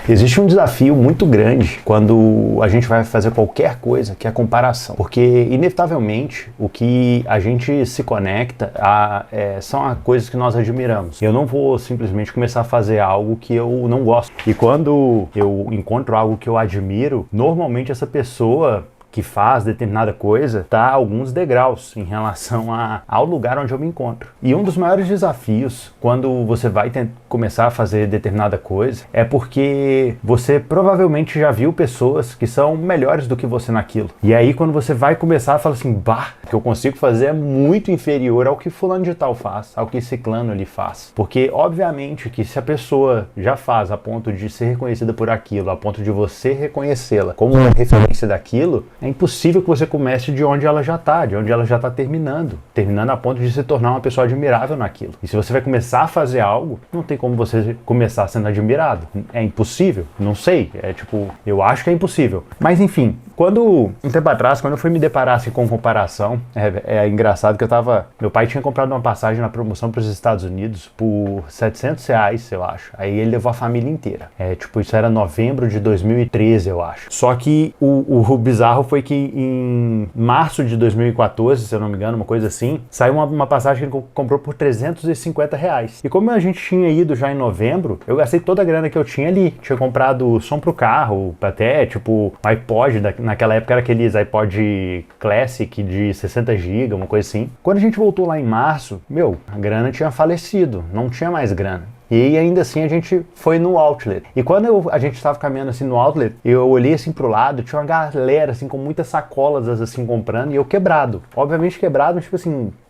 Existe um desafio muito grande quando a gente vai fazer qualquer coisa, que é a comparação. Porque, inevitavelmente, o que a gente se conecta são as coisas que nós admiramos. Eu não vou simplesmente começar a fazer algo que eu não gosto. E quando eu encontro algo que eu admiro, normalmente essa pessoa que faz determinada coisa está a alguns degraus em relação ao lugar onde eu me encontro. E um dos maiores desafios quando você vai começar a fazer determinada coisa é porque você provavelmente já viu pessoas que são melhores do que você naquilo. E aí quando você vai começar, fala assim, bah, o que eu consigo fazer é muito inferior ao que fulano de tal faz, ao que ciclano ali faz. Porque obviamente que se a pessoa já faz a ponto de ser reconhecida por aquilo, a ponto de você reconhecê-la como uma referência daquilo, é impossível que você comece de onde ela já está, terminando a ponto de se tornar uma pessoa admirável naquilo. E se você vai começar a fazer algo, não tem como você começar sendo admirado. É impossível? Não sei. Eu acho que é impossível. Mas enfim, um tempo atrás, quando eu fui me deparar assim, com comparação, é engraçado que meu pai tinha comprado uma passagem na promoção para os Estados Unidos por R$700, eu acho. Aí ele levou a família inteira. Isso era novembro de 2013, eu acho. Só que o bizarro foi que em março de 2014, se eu não me engano, uma coisa assim, saiu uma passagem que ele comprou por R$350. E como a gente tinha ido já em novembro, eu gastei toda a grana que eu tinha ali. Tinha comprado som pro carro, até iPod, naquela época era aqueles iPod Classic de 60 GB, uma coisa assim. Quando a gente voltou lá em março, a grana tinha falecido, não tinha mais grana. E ainda assim a gente foi no outlet. E quando a gente estava caminhando assim no outlet, eu olhei assim pro lado, tinha uma galera assim com muitas sacolas assim comprando e eu quebrado. Obviamente quebrado,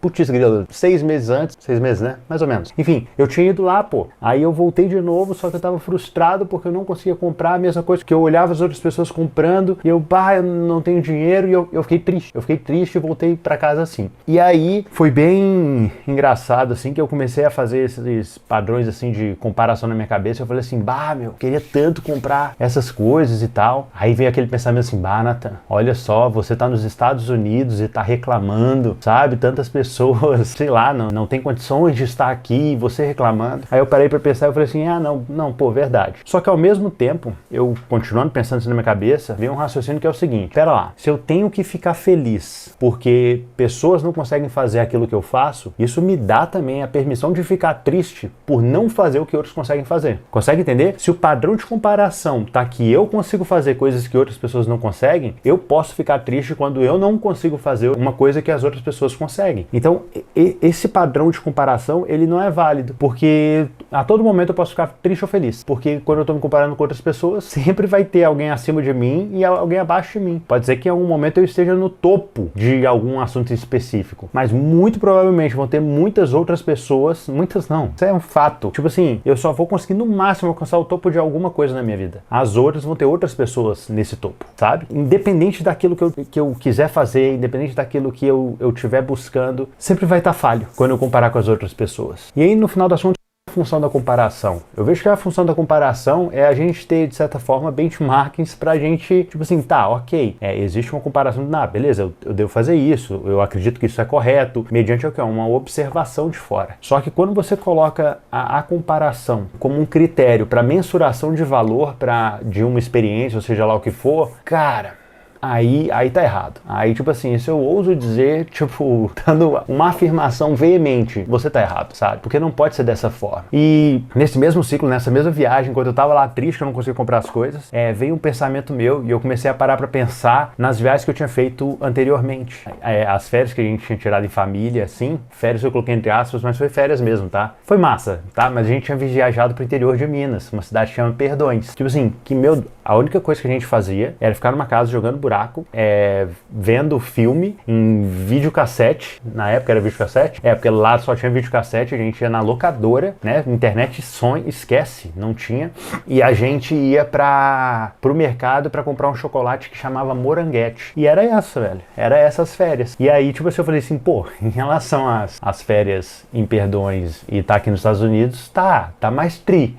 putz grilo, 6 meses antes, 6 meses né? Mais ou menos. Enfim, eu tinha ido lá, Aí eu voltei de novo, só que eu tava frustrado porque eu não conseguia comprar a mesma coisa que eu olhava as outras pessoas comprando e eu não tenho dinheiro e eu fiquei triste. Eu fiquei triste e voltei pra casa assim. E aí foi bem engraçado assim que eu comecei a fazer esses padrões assim de comparação na minha cabeça. Eu falei assim, queria tanto comprar essas coisas e tal. Aí veio aquele pensamento assim, Nathan, olha só, você tá nos Estados Unidos e tá reclamando, sabe? Tantas pessoas, sei lá, não tem condições de estar aqui e você reclamando. Aí eu parei pra pensar e falei assim, verdade. Só que ao mesmo tempo, eu continuando pensando isso na minha cabeça, veio um raciocínio que é o seguinte, pera lá, se eu tenho que ficar feliz porque pessoas não conseguem fazer aquilo que eu faço, isso me dá também a permissão de ficar triste por não fazer o que outros conseguem fazer. Consegue entender? Se o padrão de comparação tá que eu consigo fazer coisas que outras pessoas não conseguem, eu posso ficar triste quando eu não consigo fazer uma coisa que as outras pessoas conseguem. Então, esse padrão de comparação, ele não é válido, porque a todo momento eu posso ficar triste ou feliz, porque quando eu tô me comparando com outras pessoas, sempre vai ter alguém acima de mim e alguém abaixo de mim. Pode ser que em algum momento eu esteja no topo de algum assunto específico, mas muito provavelmente vão ter muitas outras pessoas, muitas não, isso é um fato. Eu só vou conseguir no máximo alcançar o topo de alguma coisa na minha vida. As outras vão ter outras pessoas nesse topo, sabe? Independente daquilo que eu quiser fazer, independente daquilo que eu estiver buscando, sempre vai estar falho quando eu comparar com as outras pessoas. E aí, no final das contas, função da comparação? Eu vejo que a função da comparação é a gente ter, de certa forma, benchmarkings pra gente, ok, existe uma comparação, beleza, eu devo fazer isso, eu acredito que isso é correto, mediante o que? Uma observação de fora. Só que quando você coloca a comparação como um critério para mensuração de valor de uma experiência, ou seja lá o que for, cara, aí tá errado. Aí, isso eu ouso dizer, dando uma afirmação veemente, você tá errado, sabe? Porque não pode ser dessa forma. E nesse mesmo ciclo, nessa mesma viagem, quando eu tava lá triste que eu não conseguia comprar as coisas, veio um pensamento meu e eu comecei a parar pra pensar nas viagens que eu tinha feito anteriormente. As férias que a gente tinha tirado em família, assim, férias eu coloquei entre aspas, mas foi férias mesmo, tá? Foi massa, tá? Mas a gente tinha viajado pro interior de Minas, uma cidade que chama Perdões. A única coisa que a gente fazia era ficar numa casa jogando buraco, vendo filme em videocassete, na época era videocassete, porque lá só tinha videocassete, a gente ia na locadora, né, internet esquece, não tinha, e a gente ia pro mercado pra comprar um chocolate que chamava Moranguete, e era essas férias, e aí eu falei assim, em relação às férias em Perdões e tá aqui nos Estados Unidos, tá mais tri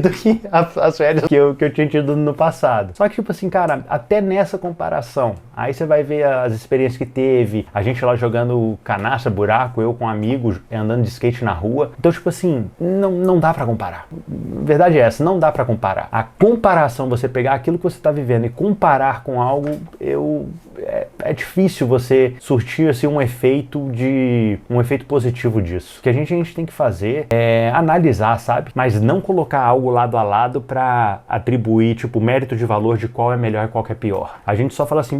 do que as férias que eu tinha tido no passado, só que cara, até nessa comparação. Aí você vai ver as experiências que teve, a gente lá jogando canastra, buraco, eu com amigos, andando de skate na rua. Então, tipo assim, não dá pra comparar. A verdade é essa, não dá pra comparar. A comparação, você pegar aquilo que você tá vivendo e comparar com algo, é difícil você surtir assim, um efeito positivo disso. O que a gente tem que fazer é analisar, sabe? Mas não colocar algo lado a lado pra atribuir, tipo, mérito de valor de qual é melhor e qual é pior. A gente só fala assim,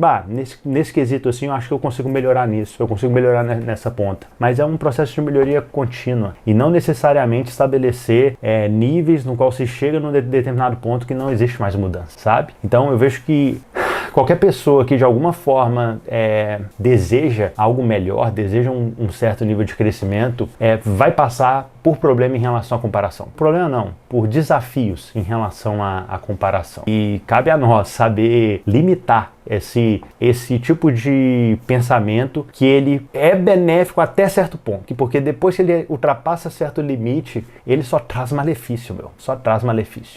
nesse quesito assim, eu acho que eu consigo melhorar nisso, eu consigo melhorar nessa ponta. Mas é um processo de melhoria contínua e não necessariamente estabelecer níveis no qual se chega num determinado ponto que não existe mais mudança, sabe? Então eu vejo que qualquer pessoa que de alguma forma deseja algo melhor, deseja um certo nível de crescimento, vai passar por problema em relação à comparação. Problema não, por desafios em relação à comparação. E cabe a nós saber limitar esse tipo de pensamento, que ele é benéfico até certo ponto, porque depois que ele ultrapassa certo limite, ele só traz malefício, só traz malefício.